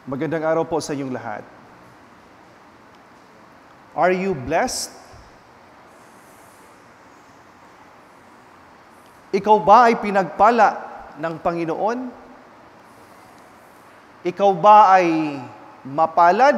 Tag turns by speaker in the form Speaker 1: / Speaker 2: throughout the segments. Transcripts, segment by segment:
Speaker 1: Magandang araw po sa inyong lahat. Are you blessed? Ikaw ba ay pinagpala ng Panginoon? Ikaw ba ay mapalad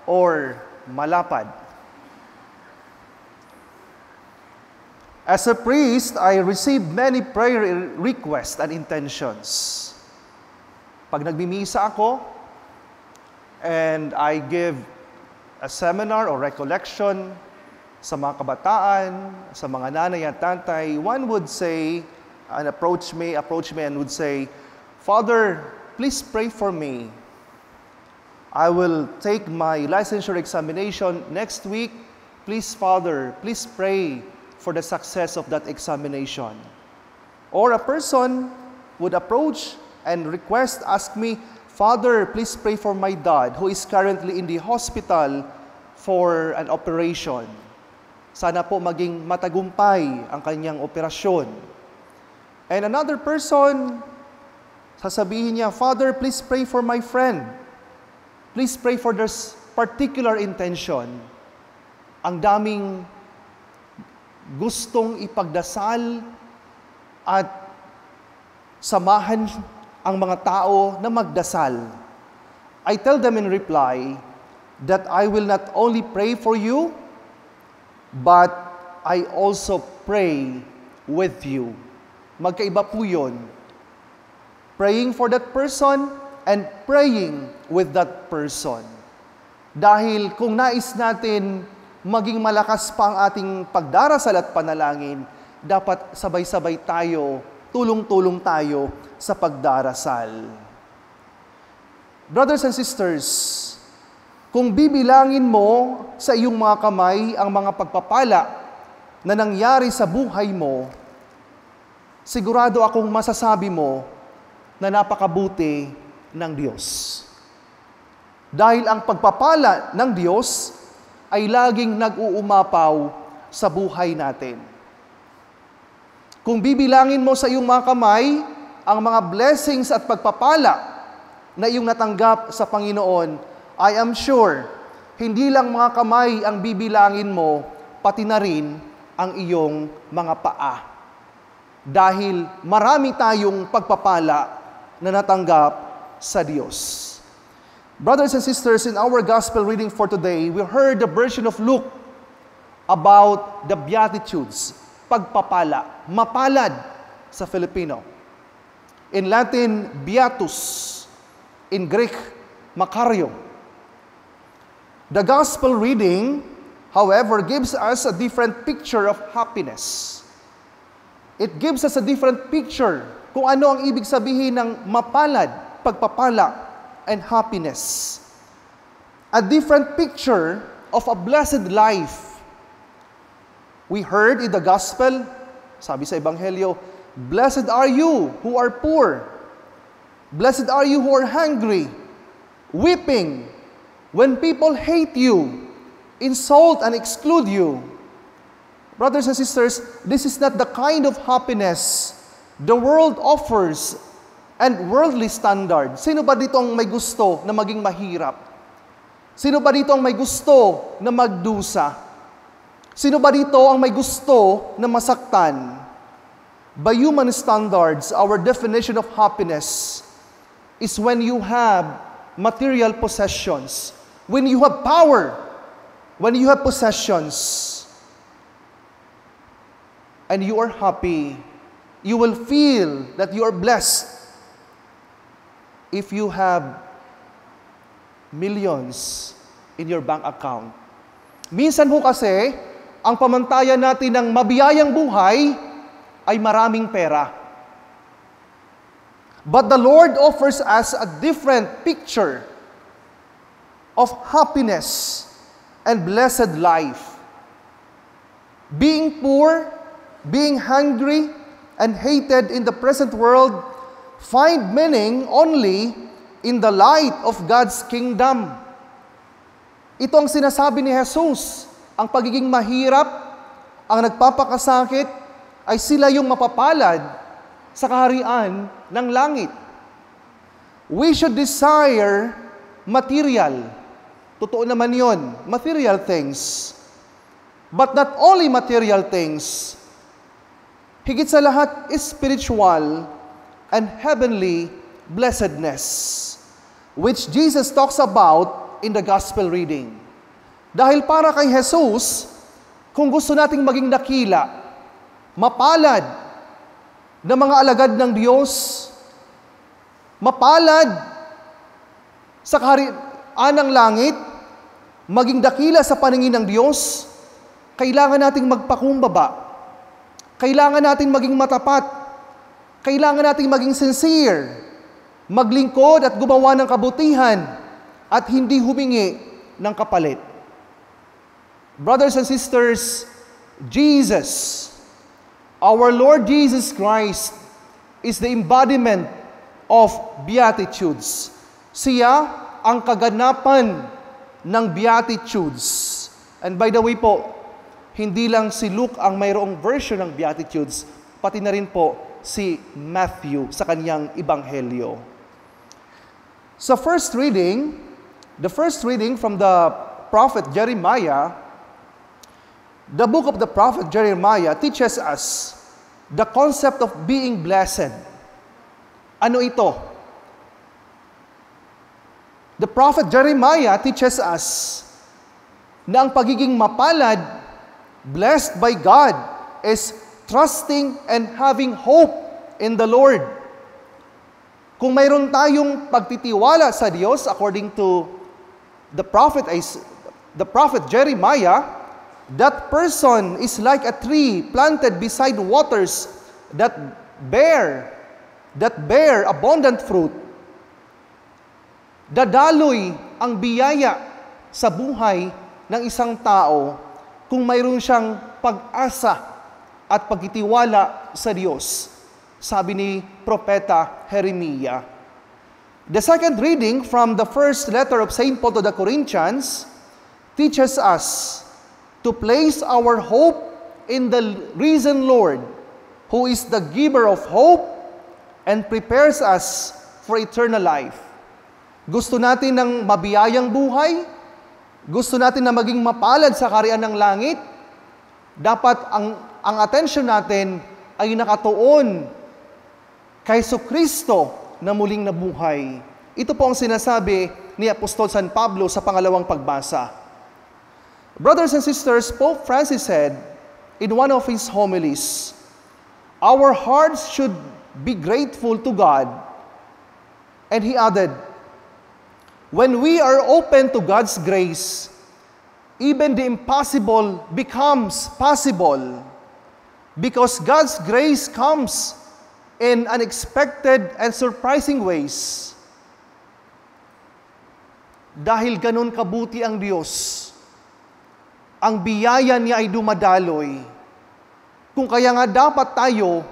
Speaker 1: or malapad? As a priest, I receive many prayer requests and intentions. Pag nagmimisa ako, and I give a seminar or recollection sa mga kabataan, sa mga nanay at tatay, one would say, and approach me and would say, Father, please pray for me. I will take my licensure examination next week. Please, Father, please pray for the success of that examination. Or a person would approach and ask me, Father, please pray for my dad who is currently in the hospital for an operation. Sana po maging matagumpay ang kanyang operasyon. And another person, sasabihin niya, Father, please pray for my friend. Please pray for this particular intention. Ang daming gustong ipagdasal at samahan ang mga tao na magdasal. I tell them in reply that I will not only pray for you, but I also pray with you. Magkaiba po yun. Praying for that person and praying with that person. Dahil kung nais natin maging malakas pa ang ating pagdarasal at panalangin, dapat sabay-sabay tayo, tulong-tulong tayo sa pagdarasal. Brothers and sisters, kung bibilangin mo sa iyong mga kamay ang mga pagpapala na nangyari sa buhay mo, sigurado akong masasabi mo na napakabuti ng Diyos. Dahil ang pagpapala ng Diyos ay laging nag-uumapaw sa buhay natin. Kung bibilangin mo sa iyong mga kamay ang mga blessings at pagpapala na iyong natanggap sa Panginoon, I am sure, hindi lang mga kamay ang bibilangin mo, pati na rin ang iyong mga paa. Dahil marami tayong pagpapala na natanggap sa Diyos. Brothers and sisters, in our gospel reading for today, we heard the version of Luke about the Beatitudes, pagpapala, mapalad sa Filipino. In Latin, beatus. In Greek, makario. The gospel reading, however, gives us a different picture of happiness. It gives us a different picture kung ano ang ibig sabihin ng mapalad, pagpapala, and happiness. A different picture of a blessed life. We heard in the gospel, sabi sa Ebanghelyo, Blessed are you who are poor. Blessed are you who are hungry, weeping, when people hate you, insult and exclude you. Brothers and sisters, this is not the kind of happiness the world offers and worldly standard. Sino ba dito ang may gusto na maging mahirap? Sino ba dito ang may gusto na magdusa? Sino ba dito ang may gusto na masaktan? By human standards, our definition of happiness is when you have material possessions, when you have power, when you have possessions, and you are happy, you will feel that you are blessed if you have millions in your bank account. Minsan ho kasi, ang pamantayan natin ng mabiyayang buhay ay maraming pera. But the Lord offers us a different picture of happiness and blessed life. Being poor, being hungry, and hated in the present world find meaning only in the light of God's kingdom. Ito ang sinasabi ni Jesus, ang pagiging mahirap, ang nagpapakasakit, ay sila yung mapapalad sa kaharian ng langit. We should desire material. Totoo naman yon, material things. But not only material things, higit sa lahat, spiritual and heavenly blessedness, which Jesus talks about in the gospel reading. Dahil para kay Jesus, kung gusto nating maging dakila, mapalad na mga alagad ng Diyos, mapalad sa kaharian ng langit, maging dakila sa paningin ng Diyos, kailangan nating magpakumbaba. Kailangan nating maging matapat. Kailangan nating maging sincere. Maglingkod at gumawa ng kabutihan at hindi humingi ng kapalit. Brothers and sisters, Jesus, our Lord Jesus Christ, is the embodiment of Beatitudes. Siya ang kaganapan ng Beatitudes. And by the way po, hindi lang si Luke ang mayroong version ng Beatitudes, pati na rin po si Matthew sa kanyang Ebanghelyo. Sa the first reading from the prophet Jeremiah, the book of the prophet Jeremiah teaches us the concept of being blessed. Ano ito? The prophet Jeremiah teaches us na ang pagiging mapalad, blessed by God, is trusting and having hope in the Lord. Kung mayroon tayong pagtitiwala sa Diyos, according to the prophet Jeremiah, that person is like a tree planted beside waters that bear abundant fruit. Dadaloy ang biyaya sa buhay ng isang tao kung mayroon siyang pag-asa at pagtitiwala sa Diyos, sabi ni Propeta Jeremiah. The second reading from the first letter of St. Paul to the Corinthians teaches us to place our hope in the risen Lord, who is the giver of hope and prepares us for eternal life. Gusto natin ng mabiyayang buhay? Gusto natin na maging mapalad sa kaharian ng langit? Dapat ang atensyon natin ay nakatuon kay Jesucristo na muling nabuhay. Ito po ang sinasabi ni Apostol San Pablo sa pangalawang pagbasa. Brothers and sisters, Pope Francis said in one of his homilies, our hearts should be grateful to God. And he added, when we are open to God's grace, even the impossible becomes possible because God's grace comes in unexpected and surprising ways. Dahil ganun kabuti ang Diyos, ang biyaya niya ay dumadaloy. Kung kaya nga dapat tayo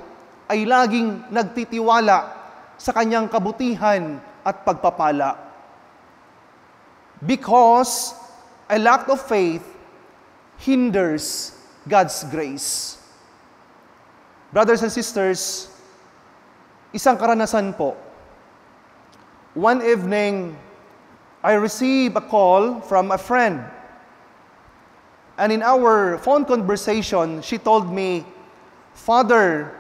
Speaker 1: ay laging nagtitiwala sa kanyang kabutihan at pagpapala. Because a lack of faith hinders God's grace. Brothers and sisters, isang karanasan po. One evening, I received a call from a friend. And in our phone conversation, she told me, Father,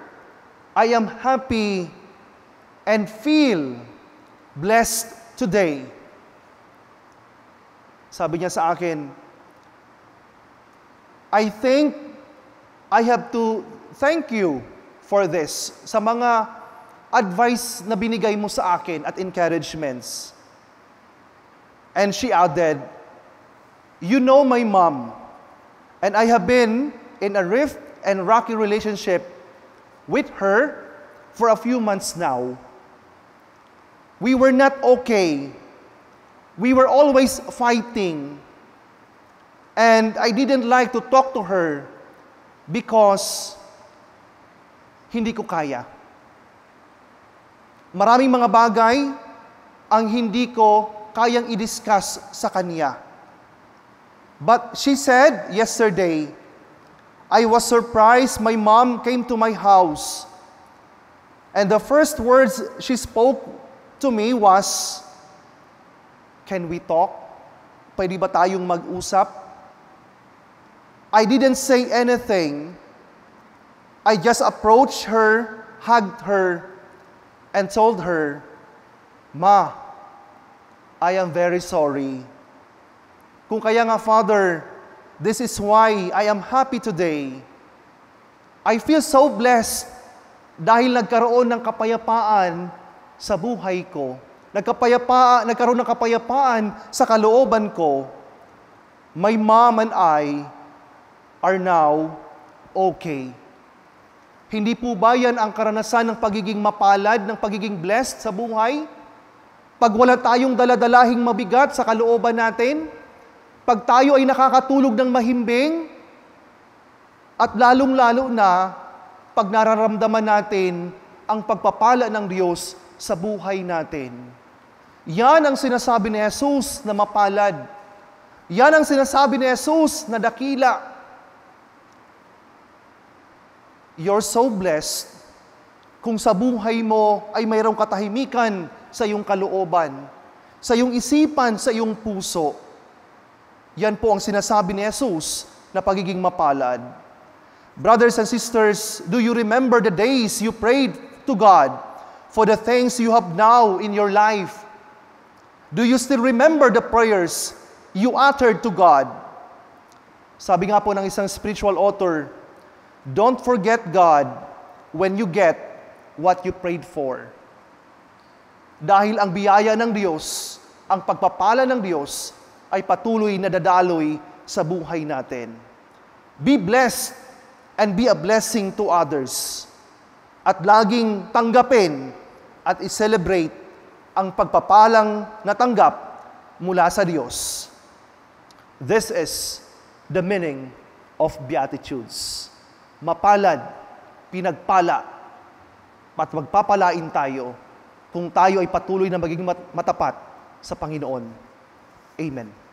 Speaker 1: I am happy and feel blessed today. Sabi niya sa akin, I think I have to thank you for this, sa mga advice na binigay mo sa akin at encouragements. And she added, you know my mom, and I have been in a rift and rocky relationship with her for a few months now. We were not okay. We were always fighting. And I didn't like to talk to her because hindi ko kaya. Maraming mga bagay ang hindi ko kayang i-discuss sa kanya. But she said yesterday, I was surprised my mom came to my house. And the first words she spoke to me was, Can we talk? Pwede ba tayong mag-usap? I didn't say anything. I just approached her, hugged her, and told her, Ma, I am very sorry. Kung kaya nga, Father, this is why I am happy today. I feel so blessed dahil nagkaroon ng kapayapaan sa buhay ko. Nagkaroon ng kapayapaan sa kalooban ko. My mom and I are now okay. Hindi po ba yan ang karanasan ng pagiging mapalad, ng pagiging blessed sa buhay? Pag wala tayong daladalahing mabigat sa kalooban natin, pag tayo ay nakakatulog ng mahimbing, at lalong-lalo na pag nararamdaman natin ang pagpapala ng Diyos sa buhay natin. Yan ang sinasabi ni Jesus na mapalad. Yan ang sinasabi ni Jesus na dakila. You're so blessed kung sa buhay mo ay mayroong katahimikan sa iyong kalooban, sa iyong isipan, sa iyong puso. Yan po ang sinasabi ni Jesus na pagiging mapalad. Brothers and sisters, do you remember the days you prayed to God for the things you have now in your life? Do you still remember the prayers you uttered to God? Sabi nga po ng isang spiritual author, don't forget God when you get what you prayed for. Dahil ang biyaya ng Diyos, ang pagpapala ng Diyos, ay patuloy na dadaloy sa buhay natin. Be blessed and be a blessing to others. At laging tanggapin at i-celebrate ang pagpapalang natanggap mula sa Diyos. This is the meaning of Beatitudes. Mapalad, pinagpala, at magpapalain tayo kung tayo ay patuloy na magiging matapat sa Panginoon. Amen.